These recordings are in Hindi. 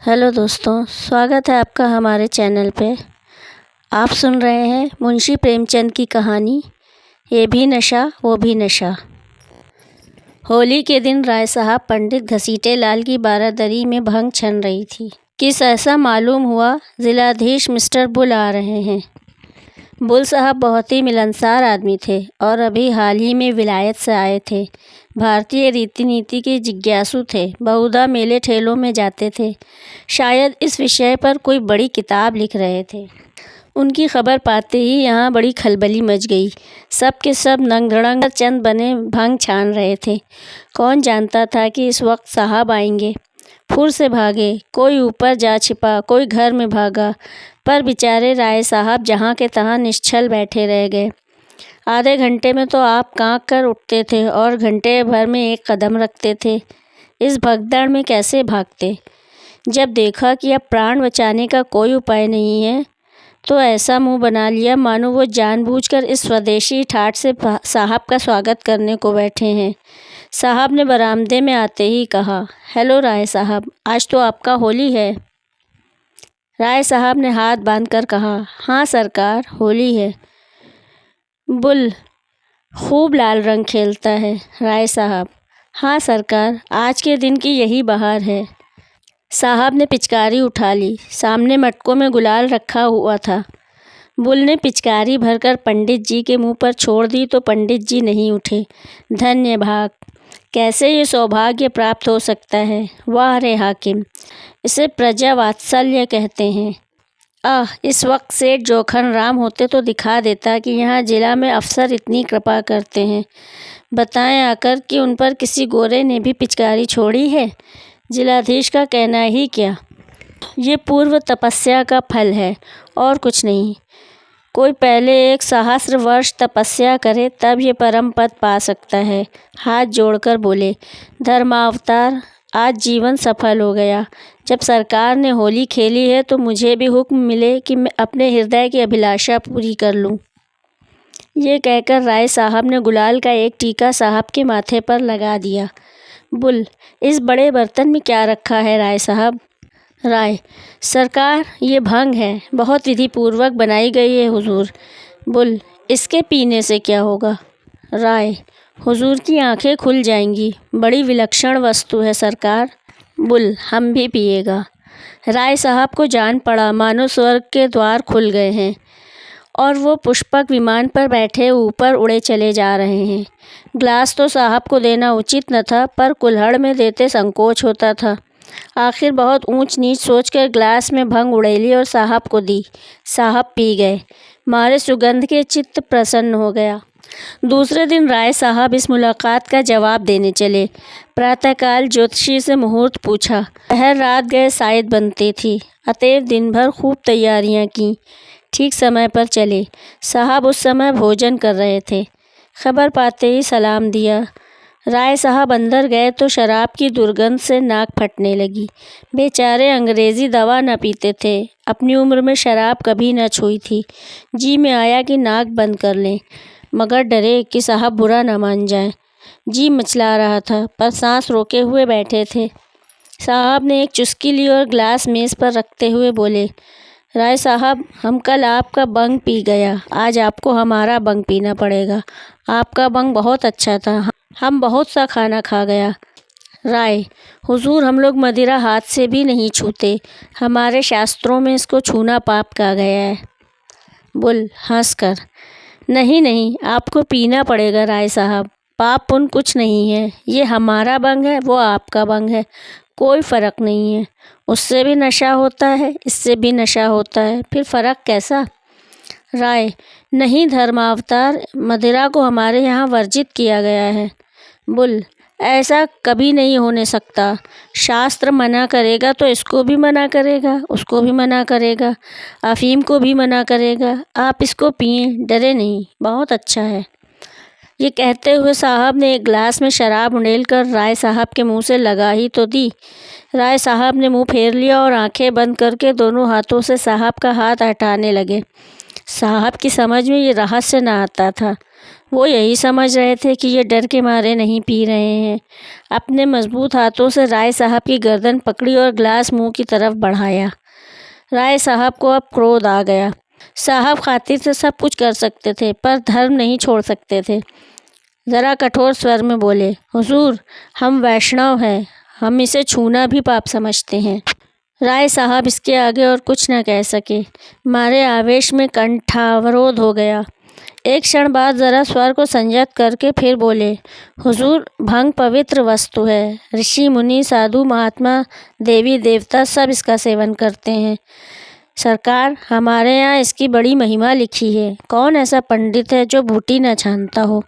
हेलो दोस्तों, स्वागत है आपका हमारे चैनल पे। आप सुन रहे हैं मुंशी प्रेमचंद की कहानी ये भी नशा वो भी नशा। होली के दिन राय साहब पंडित घसीटे लाल की बारादरी में भंग छन रही थी कि ऐसा मालूम हुआ जिलाधीश मिस्टर बुल आ रहे हैं। बुल साहब बहुत ही मिलनसार आदमी थे और अभी हाल ही में विलायत से आए थे। भारतीय रीति नीति के जिज्ञासु थे, बहुधा मेले ठेलों में जाते थे, शायद इस विषय पर कोई बड़ी किताब लिख रहे थे। उनकी खबर पाते ही यहाँ बड़ी खलबली मच गई। सब के सब नंगधड़ंग चंद बने भंग छान रहे थे। कौन जानता था कि इस वक्त साहब आएंगे। फुर से भागे, कोई ऊपर जा छिपा, कोई घर में भागा, पर बेचारे राय साहब जहाँ के तहाँ निश्चल बैठे रह गए। आधे घंटे में तो आप कांप कर उठते थे और घंटे भर में एक कदम रखते थे। इस भगदड़ में कैसे भागते। जब देखा कि अब प्राण बचाने का कोई उपाय नहीं है तो ऐसा मुंह बना लिया मानो वो जानबूझकर इस स्वदेशी ठाठ से साहब का स्वागत करने को बैठे हैं। साहब ने बरामदे में आते ही कहा, हेलो राय साहब, आज तो आपका होली है। राय साहब ने हाथ बांधकर कहा, हाँ सरकार, होली है। बुल, खूब लाल रंग खेलता है। राय साहब, हाँ सरकार, आज के दिन की यही बहार है। साहब ने पिचकारी उठा ली। सामने मटकों में गुलाल रखा हुआ था। बुल ने पिचकारी भरकर पंडित जी के मुंह पर छोड़ दी तो पंडित जी नहीं उठे। धन्य भाग, कैसे ये सौभाग्य प्राप्त हो सकता है। वाह रे हाकिम, इसे प्रजा वात्सल्य कहते हैं। इस वक्त सेठ जोखन राम होते तो दिखा देता कि यहाँ जिला में अफसर इतनी कृपा करते हैं। बताएं आकर कि उन पर किसी गोरे ने भी पिचकारी छोड़ी है। जिलाधीश का कहना ही क्या, ये पूर्व तपस्या का फल है और कुछ नहीं। कोई पहले 1 सहस्र वर्ष तपस्या करे तब ये परम पद पा सकता है। हाथ जोड़कर बोले, धर्मावतार, आज जीवन सफल हो गया। जब सरकार ने होली खेली है तो मुझे भी हुक्म मिले कि मैं अपने हृदय की अभिलाषा पूरी कर लूं। ये कहकर राय साहब ने गुलाल का एक टीका साहब के माथे पर लगा दिया। बुल, इस बड़े बर्तन में क्या रखा है राय साहब। राय, सरकार, ये भंग है, बहुत विधि पूर्वक बनाई गई है हुजूर। बुल, इसके पीने से क्या होगा। राय, हुजूर की आंखें खुल जाएंगी, बड़ी विलक्षण वस्तु है सरकार। बुल, हम भी पिएगा। राय साहब को जान पड़ा मानो स्वर्ग के द्वार खुल गए हैं और वो पुष्पक विमान पर बैठे ऊपर उड़े चले जा रहे हैं। ग्लास तो साहब को देना उचित न था, पर कुल्हड़ में देते संकोच होता था। आखिर बहुत ऊंच नीच सोचकर ग्लास में भंग उड़ेली और साहब को दी। साहब पी गए। मारे सुगंध के चित्त प्रसन्न हो गया। दूसरे दिन राय साहब इस मुलाकात का जवाब देने चले। प्रातःकाल ज्योतिषी से मुहूर्त पूछा। पहर रात गए शायद बनती थी, अतएव दिन भर खूब तैयारियां की। ठीक समय पर चले। साहब उस समय भोजन कर रहे थे। खबर पाते ही सलाम दिया। राय साहब अंदर गए तो शराब की दुर्गंध से नाक फटने लगी। बेचारे अंग्रेज़ी दवा न पीते थे, अपनी उम्र में शराब कभी न छुई थी। जी में आया कि नाक बंद कर लें, मगर डरे कि साहब बुरा न मान जाएं। जी मचला रहा था, पर सांस रोके हुए बैठे थे। साहब ने एक चुस्की ली और ग्लास मेज़ पर रखते हुए बोले, राय साहब, हम कल आपका बंग पी गया, आज आपको हमारा बंग पीना पड़ेगा। आपका बंग बहुत अच्छा था, हम बहुत सा खाना खा गया। राय, हुजूर, हम लोग मदिरा हाथ से भी नहीं छूते, हमारे शास्त्रों में इसको छूना पाप कहा गया है। बुल, हंसकर, नहीं नहीं, आपको पीना पड़ेगा राय साहब, पाप पुण्य कुछ नहीं है। ये हमारा बंग है, वो आपका बंग है, कोई फ़र्क नहीं है। उससे भी नशा होता है, इससे भी नशा होता है, फिर फ़र्क कैसा। राय, नहीं धर्मावतार, मदिरा को हमारे यहाँ वर्जित किया गया है। बुल, ऐसा कभी नहीं होने सकता। शास्त्र मना करेगा तो इसको भी मना करेगा, उसको भी मना करेगा, अफीम को भी मना करेगा। आप इसको पिए, डरे नहीं, बहुत अच्छा है। ये कहते हुए साहब ने एक गिलास में शराब उंडेल कर राय साहब के मुंह से लगा ही तो दी। राय साहब ने मुंह फेर लिया और आंखें बंद करके दोनों हाथों से साहब का हाथ हटाने लगे। साहब की समझ में ये रहस्य न आता था। वो यही समझ रहे थे कि ये डर के मारे नहीं पी रहे हैं। अपने मजबूत हाथों से राय साहब की गर्दन पकड़ी और गिलास मुंह की तरफ बढ़ाया। राय साहब को अब क्रोध आ गया। साहब खातिर से सब कुछ कर सकते थे, पर धर्म नहीं छोड़ सकते थे। ज़रा कठोर स्वर में बोले, हुजूर, हम वैष्णव हैं, हम इसे छूना भी पाप समझते हैं। राय साहब इसके आगे और कुछ न कह सके। मारे आवेश में कंठावरोध हो गया। एक क्षण बाद ज़रा स्वर को संयत करके फिर बोले, हुजूर, भंग पवित्र वस्तु है। ऋषि मुनि, साधु महात्मा, देवी देवता सब इसका सेवन करते हैं। सरकार, हमारे यहाँ इसकी बड़ी महिमा लिखी है। कौन ऐसा पंडित है जो बूटी न छानता हो?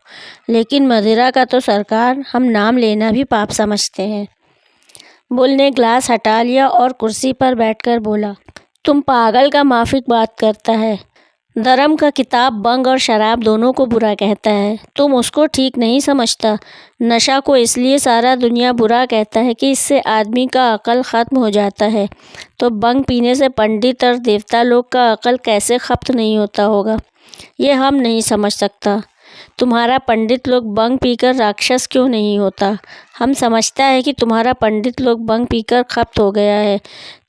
लेकिन मदिरा का तो सरकार हम नाम लेना भी पाप समझते हैं। बुल ने ग्लास हटा लिया और कुर्सी पर बैठकर बोला, तुम पागल का माफिक बात करता है। धर्म का किताब बंग और शराब दोनों को बुरा कहता है। तुम उसको ठीक नहीं समझता। नशा को इसलिए सारा दुनिया बुरा कहता है कि इससे आदमी का अकल ख़त्म हो जाता है। तो बंग पीने से पंडित और देवता लोग का अकल कैसे ख़त्म नहीं होता होगा, ये हम नहीं समझ सकता। तुम्हारा पंडित लोग बंग पीकर राक्षस क्यों नहीं होता? हम समझता है कि तुम्हारा पंडित लोग बंग पीकर खप्त हो गया है,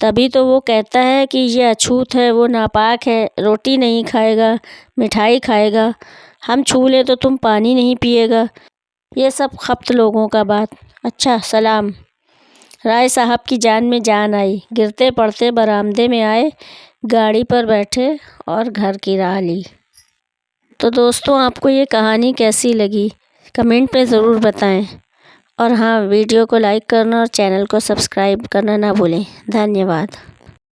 तभी तो वो कहता है कि ये अछूत है, वो नापाक है, रोटी नहीं खाएगा, मिठाई खाएगा। हम छू ले तो तुम पानी नहीं पिएगा। ये सब खप्त लोगों का बात। अच्छा, सलाम। राय साहब की जान में जान आई। गिरते पड़ते बरामदे में आए, गाड़ी पर बैठे और घर की राह ली। तो दोस्तों, आपको ये कहानी कैसी लगी कमेंट में ज़रूर बताएं। और हाँ, वीडियो को लाइक करना और चैनल को सब्सक्राइब करना ना भूलें। धन्यवाद।